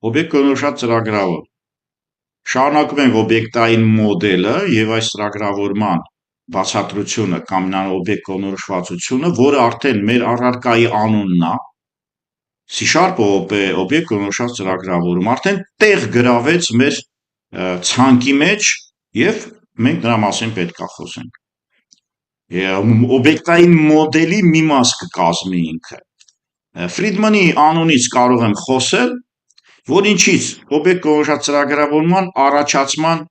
Օբյեկտ կողմնորոշված ծրագրավոր։ Շարունակում ենք օբյեկտային մոդելը եւ այս ծրագրավորման բացատրությունը կամ նա օբյեկտ կողմնորոշվածությունը, որը արդեն մեր առարկայի անունն է, C# օբյեկտ կողմնորոշված ծրագրավորում, արդեն տեղ գրավեց մեր ցանկի մեջ եւ մենք դրա մասին պետք է խոսենք։ Օբյեկտային մոդելի մի մաս կկազմի ինքը։ Ֆրիդմանի անունից կարող եմ խոսել, որ ինչից օբյեկտ կողմնորոշված ծրագրավորման առաջացման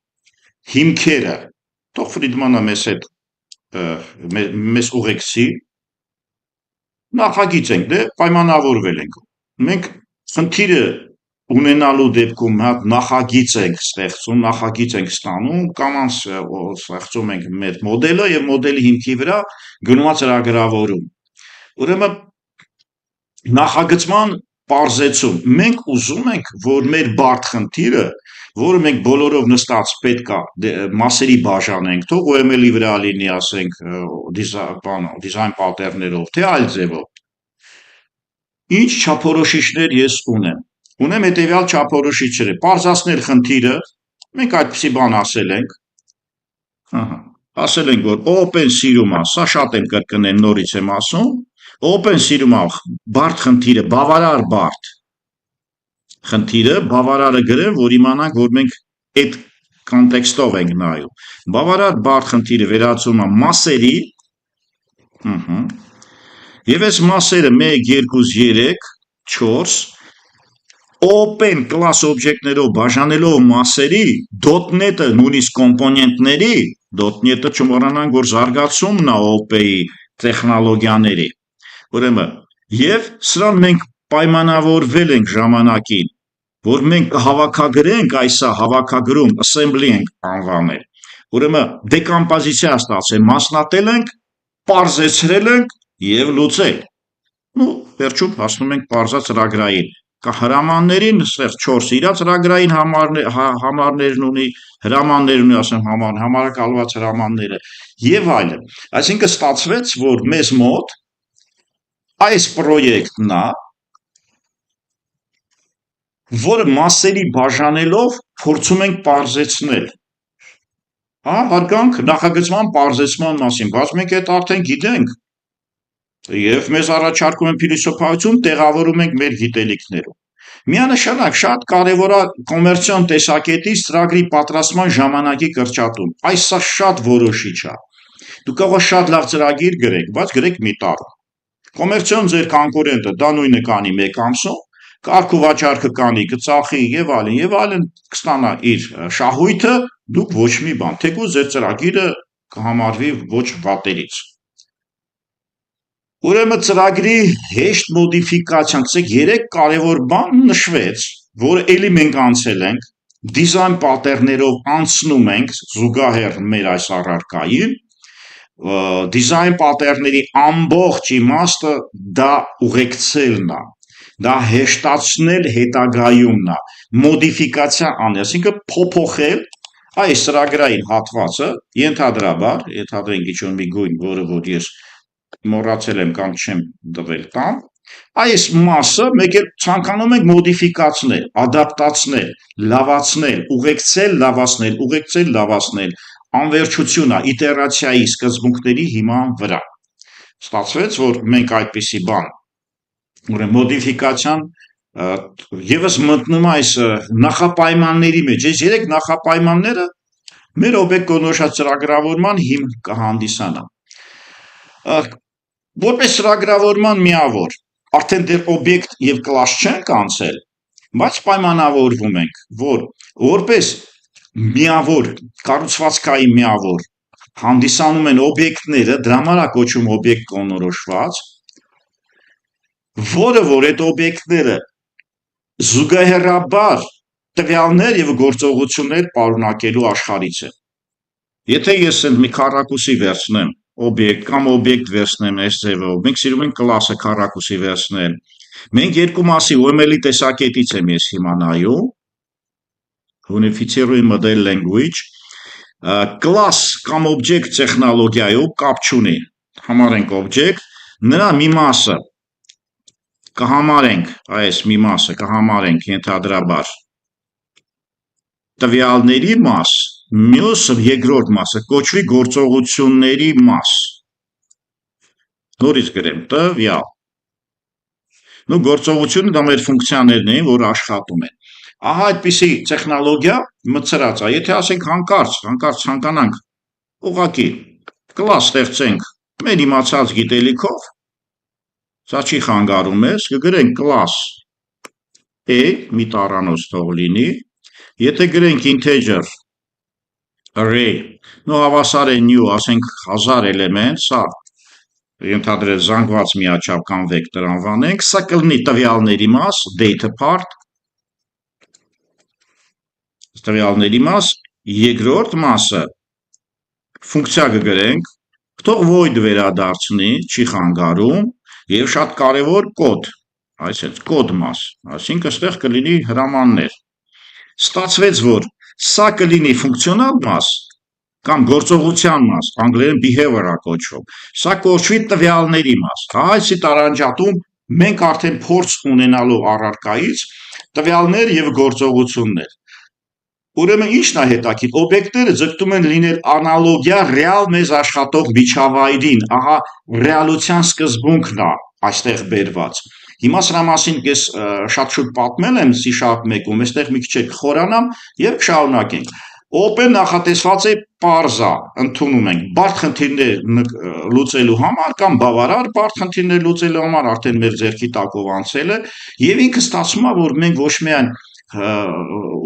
հիմքերը, թող Ֆրիդմանը մեզ ուղեկցի, նախագիծ ենք, պայմանավորվել ենք, մենք խնդիրը ունենալու դեպքում հատ նախագիծ ենք ստեղծում, նախագիծ ենք ստանում, կանանց ստեղծում ենք մեր մոդելը եւ մոդելի հիմքի վրա գնում է ծրագրավորում։ Ուրեմն նախագծման պարզեցում, մենք ուզում ենք, որ մեր բարդ խնդիրը, որը մենք բոլորով նստած պետքա մասերի բաժանենք, թող OML-ի վրա լինի, ասենք, դիզայն պատերներով, թե այլ ձևով։ Ինչ չափորոշիչներ ես ունեմ։ Ունեմ հետեւյալ չափորոշիչները. պարզացնել խնդիրը, մենք այդպիսի բան ասել ենք, ասել ենք, որ open սիրում է, սա շատ եմ կրկնել, նորից եմ ասում, open սիրում է բարդ խնդիրը, բավարար բարդ խնդիրը, բավարարը գրեմ, որ իմանանք, որ մենք այդ կոնտեքստով ենք նայում։ Բավարար բարդ խնդիրը վերածում է մասերի, եւ այս մասերը 1, 2, 3, 4 open class օբյեկտներով բաժանելով մասերի, .NET-ը նույնիսկ կոմպոնենտների, .NET-ը չմոռանանք, որ զարգացումն է OP-ի տեխնոլոգիաների։ Ուրեմն, եւ սրան մենք պայմանավորվել ենք ժամանակին, որ մենք կհավաքագրենք այսա հավաքագրում assembly ենք անվանել։ Ուրեմն դեկոմպոզիցիա ստացել, մասնատել ենք, պարզեցրել ենք եւ լուծել։ Վերջում հասնում ենք պարզած ծրագրային հրամաններին, ստեղ 4 իրա ծրագրային համարներն ունի, հրամաններ ունի, ասեմ, համարակալված հրամանները եւ այլն։ Այսինքն ստացվեց, որ մեզ մոտ այս պրոյեկտն է, որը մասերի բաժանելով փորձում ենք պարզեցնել։ Հարգանք նախագծման պարզեցման մասին, բայց մենք այդ արդեն գիտենք եւ մեզ առաջարկում են փիլիսոփայություն, տեղավորում ենք մեր գիտելիքներում։ Միանշանակ շատ կարևոր է կոմերցիոն տեսակետից ծրագրի պատրաստման ժամանակի կրճատում։ Այս սա շատ որոշիչ է։ Դուք կարող եք շատ լավ ծրագիր գրեք, բայց գրեք մի տարում։ Կոմերցիոն ձեր կոնկուրենտը դա նույնը կանի 1 ամսում, կարգ ու վաճառքը կանի, կծախի եւ այլն կստանա իր շահույթը, դուք ոչ մի բան, թեկուզ ձեր ծրագիրը կհամարվի ոչ վատերից։ Ուրեմն ծրագրի հեշտ մոդիֆիկացիան, ցեք 3 կարևոր բան նշվեց, որը էլի մենք անցել ենք, դիզայն պատերներով անցնում ենք զուգահեռ մեր այս առարկային, դիզայն պատերների ամբողջ իմաստը դա ուղեկցելն է, դա հեշտացնել հետագայումն է, մոդիֆիկացիա անել, այսինքն փոփոխել այս ծրագրային հատվածը, ենթադրենք ինչ-որ մի գույն, որը որ ես մոռացել եմ կամ չեմ տվել տամ, այս մասը մեկ էլ ցանկանում ենք մոդիֆիկացնել, ադապտացնել, լավացնել, ուղեկցել, լավացնել, անվերջություն է իտերացիայի սկզբունքների հիման վրա։ Ստացվեց, որ մենք այդպիսի բան, ուրեմն մոդիֆիկացիան եւս մտնում այս նախապայմանների մեջ, այս 3 նախապայմանները մեր օբյեկտ կողմնորոշված ծրագրավորման հիմք կհանդիսանա։ Որպես ծրագրավորման միավոր, արդեն դեռ օբյեկտ եւ կլաս չենք անցել, բայց պայմանավորվում ենք, որ որպես միավոր, կառուցվածքային միավոր հանդիսանում են օբյեկտները, դրա համար է կոչվում օբյեկտ կողմնորոշված, որը որ այդ օբյեկտները զուգահեռաբար տվյալներ եւ գործողություններ պարունակելու աշխարհից են։ Եթե ես ասեմ մի քառակուսի վերցնեմ օբյեկտ կամ օբյեկտ վերցնեմ այս ձևով, մենք սիրում ենք կլասը քառակուսի վերցնել։ Մենք երկու մասի OML-ի տեսակետից եմ ես հիմա նայում, Unified Model Language, կլաս կամ օբյեկտ տեխնոլոգիայով կապ չունի, համարենք օբյեկտ, նրա մի մասը կհամարենք այս մի մասը, կհամարենք ենթադրաբար տվյալների մաս, մյուս երկրորդ մասը կոչվի գործողությունների մաս։ Նորից գրեմ տվյալ։ Նու գործողությունը դա մեր ֆունկցիաներն էին, որ աշխատում են։ Ահա այդպիսի տեխնոլոգիա մտցրած է, եթե ասենք հանկարծ ցանկանանք ուղղակի կլաս ստեղծենք մեր իմացած գիտելիքով, սա չի խանգարում ես, կգրենք կլաս A, մի տառանոց թող լինի, եթե գրենք integer array, նո հավասար է new, ասենք 1000 էլեմենտ, սա ենթադրել զանգված միաչափ կամ վեկտոր անվանենք, սա կլինի տվյալների մաս, data part, տվյալների մաս, երկրորդ մասը ֆունկցիա կգրենք, թող void վերադարձնի, չի խանգարում, եւ շատ կարևոր կոդ, այսպես կոդ մաս, այսինքն այստեղ կլինի հրամաններ։ Ստացվեց, որ սա կլինի ֆունկցիոնալ մաս կամ գործողության մաս, անգլերեն behavior կոչվում։ Սա կոչվի տվյալների մաս։ Այսի տարանջատում մենք արդեն փորձ ունենալու առարկայից տվյալներ եւ գործողություններ։ Ուրեմն ի՞նչն է հետաքրքիր, օբյեկտները ձգտում են լինել անալոգիա ռեալ մեզ աշխատող միջավայրին, ահա ռեալության սկզբունքն է այստեղ բերված։ Հիմա սրա մասին ես շատ շուտ պատմել եմ C#1-ում, այստեղ մի քիչ կխորանամ եւ կշարունակենք։ Open նախատեսված է parza, ընդունում ենք բարդ խնդիրներ լուծելու համար կամ բավարար բարդ խնդիրներ լուծելու համար արդեն մեր ձեռքի տակով անցել է եւ ինքը ստացվում է, որ մենք ոչ միայն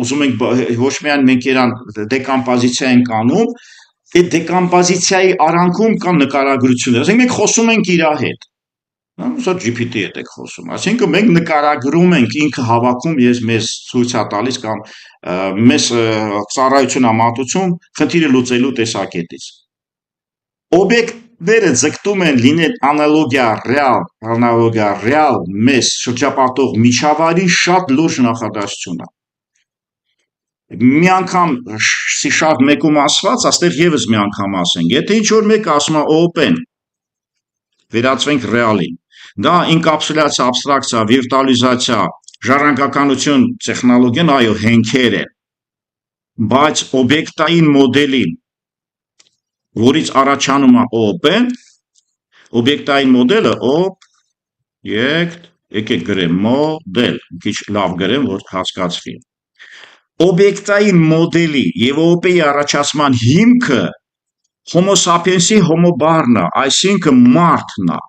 ուզում ենք ոչ միայն մենք իրան դեկոմպոզիցիա ենք անում, այդ դեկոմպոզիցիայի արանքում կան նկարագրություններ, ասենք մենք խոսում ենք իր հետ, սա GPT հետ եք խոսում, այսինքն մենք նկարագրում ենք, ինքը հավաքում ես մեզ ցույց է տալիս կամ մեզ ծառայություն է մատուցում խնդիրը լուծելու տեսակետից։ Օբյեկտները ձգտում են լինել անալոգիա ռեալ մեզ շրջապատող միջավայրի շատ լուրջ նախադասություն է։ Մի անգամ C#1-ում ասված, աստեղ եւս մի անգամ ասենք, եթե ինչ-որ մեկը ասում է open, վերածվենք ռեալին, դա ինկապսուլյացիա, աբստրակցիա, վիրտուալիզացիա, ժառանգականություն տեխնոլոգիան, այո, հենքեր են, բայց օբյեկտային մոդելին, որից առաջանում է open, օբյեկտային մոդելը եկեք գրեմ մոդել, մի քիչ լավ գրեմ, որ հասկացվի։ Օբյեկտային մոդելի եւ OOP-ի առաջացման հիմքը Homo sapiens-ի homo բառն է, այսինքն մարդն է։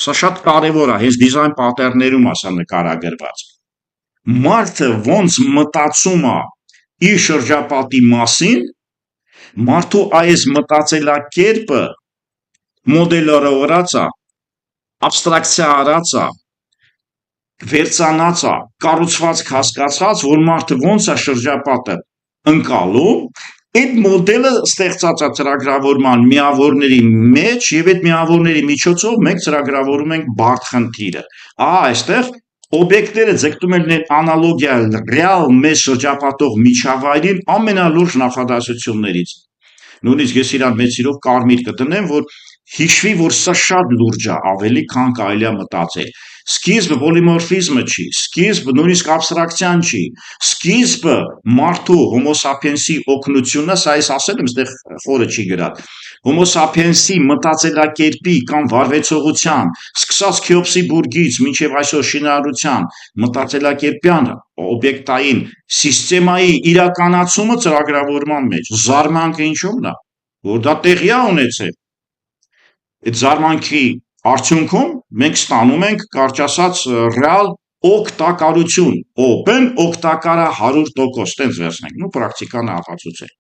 Սա շատ կարևոր է, հենց դիզայն պատերներում է սա նկարագրված։ Մարդը ոնց մտածում է իր շրջապատի մասին, մարդու այս մտածելակերպը մոդելավորած է, աբստրակցիա արած է, վերցանած է, կառուցվածք հասկացած, որ մարդը ոնց է շրջապատը ընկալում, այդ մոդելը ստեղծած է ծրագրավորման միավորների մեջ եւ այդ միավորների միջոցով մենք ծրագրավորում ենք բարդ խնդիրը։ Ահա այստեղ օբյեկտները ձգտում են անալոգիա ռեալ մեզ շրջապատող միջավայրին ամենալուրջ նախադասություններից։ Նույնիսկ ես իրան մեծ սիրով կարմիր կդնեմ, որ հիշվի, որ սա շատ լուրջ է, ավելի քան կարելի է մտածել։ Սկիզբը պոլիմորֆիզմը չի, սկիզբը նույնիսկ աբստրակցիան չի, սկիզբը մարդու Homo sapiens-ի օգնությունն է, սա ես ասել եմ, այստեղ խորը չի գրած։ Homo sapiens-ի մտածելակերպի կամ վարվեցողության, սկսած Քեոպսի բուրգից մինչև այսօր շինարարության մտածելակերպյան օբյեկտային սիստեմայի իրականացումը ծրագրավորման մեջ։ Զարմանքը ինչու՞մն է, որ դա տեղի է ունեցել։ Այդ զարմանքի արդյունքում մենք ստանում ենք, կարճ ասած, ռեալ օգտակարություն, open օգտակարը 100%, տենց վերցնենք, նու պրակտիկան ապացուցել։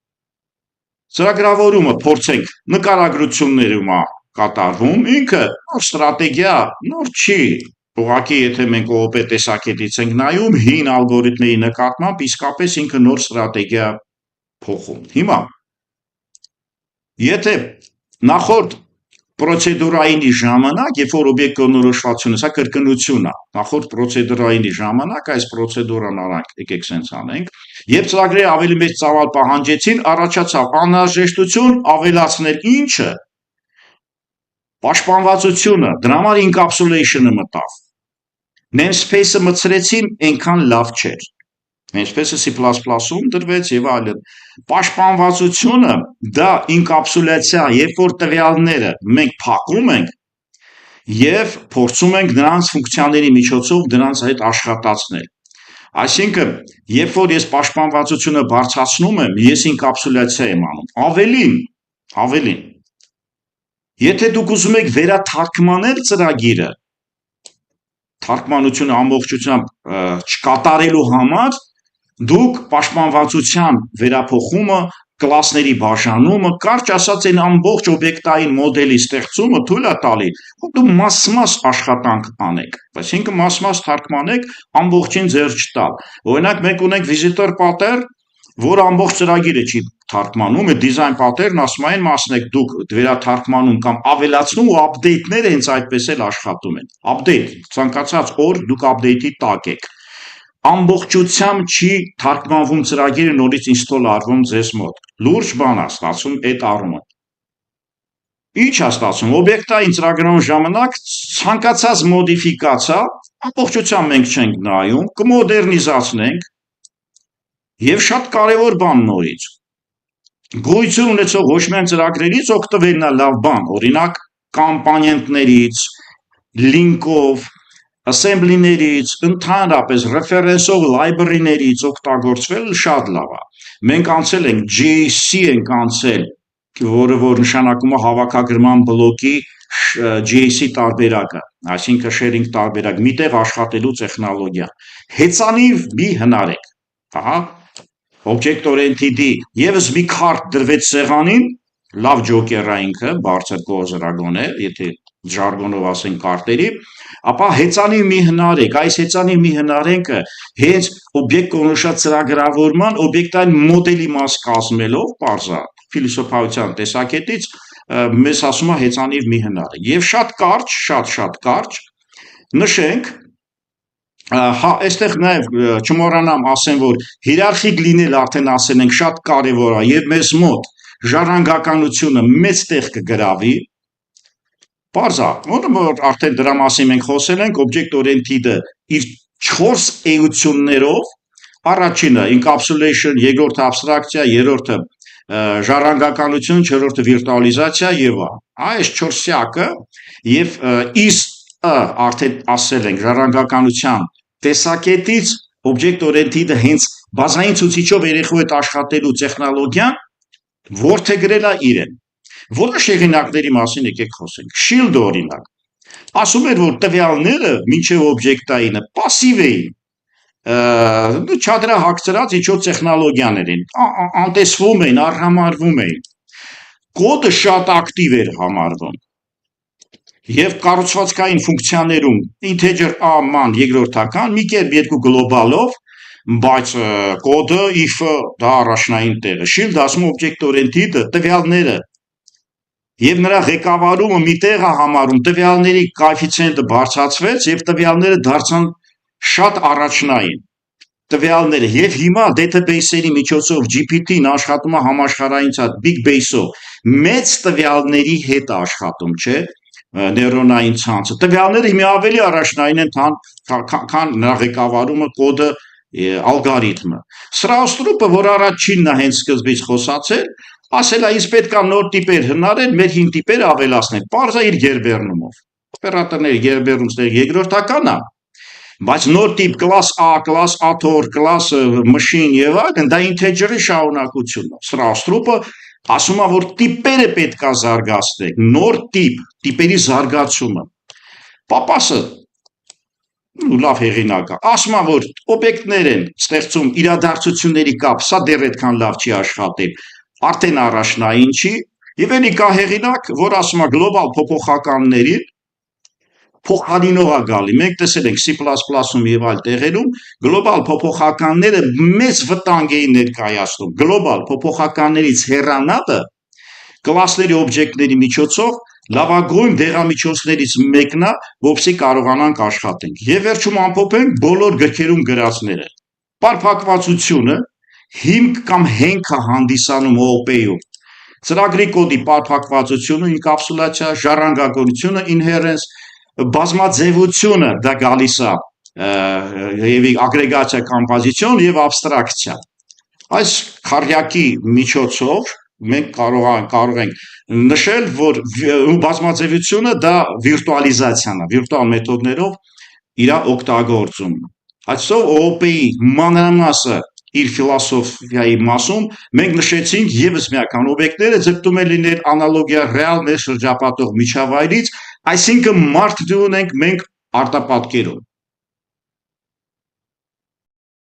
Ծրագրավորումը փորձենք նկարագրություններում է կատարվում, ինքը նոր ստրատեգիա, նոր չի, ուղղակի եթե մենք OOP տեսակետից ենք նայում, հին ալգորիթմների նկատմամբ իսկապես ինքը նոր ստրատեգիա փոխում։ Հիմա եթե նախորդ պրոցեդուրայինի ժամանակ, երբ որ օբյեկտ կողմնորոշվածությունը, սա կրկնություն է, նախորդ պրոցեդուրայինի ժամանակ այս պրոցեդուրան արանք, եկեք սենց անենք, երբ ծրագրերը ավելի մեծ ծավալ պահանջեցին, առաջացավ անհրաժեշտություն ավելացնել ինչը, պաշտպանվածությունը, դրա համար encapsulation-ը մտավ, Namespace-ը մտցրեցին, այնքան լավ չէր։ Namespace-ը C++-ում դրվեց եւ այլն։ Պաշտպանվածությունը դա ինկապսուլյացիա, երբ որ տվյալները մենք փակում ենք եւ փորձում ենք նրանց ֆունկցիաների միջոցով դրանց հետ աշխատացնել։ Այսինքն, երբ որ ես պաշտպանվածությունը բարձրացնում եմ, ես ինկապսուլյացիա եմ անում։ Ավելին, եթե դուք ուզում եք վերաթարգմանել ծրագիրը, թարգմանությունը ամբողջությամբ չկատարելու համար, դուք պաշտպանվածության վերափոխումը, կլասների բաժանումը, կարճ ասած այն ամբողջ օբյեկտային մոդելի ստեղծումը թույլ է տալի, որ դու մաս-մաս աշխատանք անեք, այսինքն մաս-մաս թարգմանեք, ամբողջին ձեռք չտալ։ Օրինակ մենք ունենք visitor pattern, որ ամբողջ ծրագիրը չի թարգմանում, այդ design pattern-ն ասում այն մասն եք դուք վերաթարգմանում կամ ավելացնում ու update-ները հենց այդպես էլ աշխատում են։ Update, ցանկացած օր դուք update-ի տակ եք։ Ամբողջությամբ չի թարգմանվում ծրագիրը նորից install արվում ձեզ մոտ։ Լուրջ բան է ստացվում այդ առումով։ Ինչ է ստացվում, օբյեկտային ծրագրման ժամանակ ցանկացած մոդիֆիկացիա ամբողջությամբ մենք չենք նայում, կմոդեռնիզացնենք եւ շատ կարեւոր բան նորից։ Գոյություն ունեցող ոչ միայն ծրագրերից օգտվելն է լավ բան, օրինակ կամպոնենտներից, լինկով, assembly-ներից, ընդհանրապես reference-ով library-ներից օգտագործվել շատ լավ է։ Մենք անցել ենք JSC ենք անցել, որը որ նշանակում է հավաքագրման բլոկի JSC տարբերակը, այսինքն sharing տարբերակ, միտեղ աշխատելու տեխնոլոգիա։ Հեծանիվ մի հնարեք, ահա, object-oriented-ի եւս մի քարտ դրվեց սեղանին, լավ ջոկեր է ինքը, բարձր կոզրագոն է, եթե ժարգոնով ասենք կարտերի, ապա հեծանիվ մի հնարեք, այս հեծանիվ մի հնարենքը հենց օբյեկտ կոնոշած ծրագրավորման օբյեկտային մոդելի մաս կազմելով, պարզա փիլիսոփայության տեսակետից մեզ ասում է հեծանիվ մի հնարեք։ Եվ շատ կարճ նշենք, հա, այստեղ նաև չմոռանամ ասեմ, որ հիերարխիկ լինել արդեն ասել ենք շատ կարևոր է եւ մեզ մոտ ժառանգականությունը մեծ տեղ կգրավի։ Պարզա, որ արդեն դրա մասին մենք խոսել ենք, object-oriented-ը իր 4 էություններով, առաջինը encapsulation, երկրորդը abstraction, երրորդը ժառանգականություն, չորրորդը վիրտուալիզացիա եւ այս 4 սյակը եւ արդեն ասել ենք ժառանգականության տեսակետից object-oriented-ը հենց բազային ցուցիչով երեխու հետ աշխատելու տեխնոլոգիան որդեգրել է իրեն։ Որոշ հեղինակների մասին եկեք խոսենք։ Shield օրինակ ասում էր, որ տվյալները մինչև օբյեկտայինը пассив էին, չադրահագցրած ինչ-որ տեխնոլոգիաներ են, անտեսվում էին, արհամարվում էին։ Կոդը շատ ակտիվ էր համարվում։ Եվ կառուցվածքային ֆունկցիաներում integer a-ման երկրորդական, մի կերպ երկու գլոբալով, բայց կոդը if-ը դա առաջնային տեղը։ Shield ասում object-oriented-ը տվյալները եւ նրա ղեկավարումը մի տեղ է համարում, տվյալների կոեֆիցիենտը բարձրացվեց եւ տվյալները դարձան շատ առաջնային։ Տվյալները եւ հիմա database-երի միջոցով GPT-ն աշխատում է համաշխարհային ցած big base-ով, մեծ տվյալների հետ աշխատում, չէ՞, նեյրոնային ցանցը։ Տվյալները մի ավելի առաջնային են, քան նրա ղեկավարումը, կոդը, ալգորիթմը։ Սրաուստրուպը, որ առաջինն է հենց սկզբից խոսացել, ասել է, ինձ պետք է նոր տիպեր հնարել, մեր հին տիպերը ավելացնել, պարզա իր գերբեռնումով։ Օպերատորների գերբեռնումն երկրորդական է, բայց նոր տիպ class A, class author, class machine եւ այլն, դա integer-ի շարունակությունն է։ Սրաուստրուպը ասում է, որ տիպերը պետք է զարգացնեք, նոր տիպերի զարգացումը։ Պապասը լավ հեղինակ է, ասում է, որ օբյեկտներ են ստեղծում իրադարձությունների կապ, սա դեռ այդքան լավ չի աշխատել, արդեն առաջնային չի, եւ էլի կա հեղինակ, որ ասում է գլոբալ փոփոխականների փոխարինող է գալի։ Մենք տեսել ենք C++-ում եւ այլ տեղերում գլոբալ փոփոխականները մեծ վտանգ էին ներկայացնում։ Գլոբալ փոփոխականներից հեռանալը կլասների օբյեկտների միջոցով լավագույն դեղամիջոցներից մեկն է, որպեսզի կարողանանք աշխատենք։ Եվ վերջում ամփոփենք բոլոր գրքերում գրածները։ Պարփակվածությունը հիմք կամ հենք է հանդիսանում OOP-ում։ Ծրագրի կոդի պարփակվածությունը, ինկապսուլյացիա, ժառանգականությունը, inheritance, բազմաձևությունը դա գալիս է եւ ագրեգացիա կոմպոզիցիոն եւ աբստրակցիա։ Այս քարյակի միջոցով մենք կարող ենք նշել, որ բազմաձևությունը դա վիրտուալիզացիան է, վիրտուալ մեթոդներով իր օգտագործումը։ Այսով ՕՕՊ-ի մանրամասը իր ֆիլոսոֆիայի մասում մենք նշեցինք եւս մի անգամ օբյեկտները ձգտում է լինել անալոգիա ռեալ մեր շրջապատող միջավայրից, այսինքն մարդ դու ունենք մենք արտապատկերում։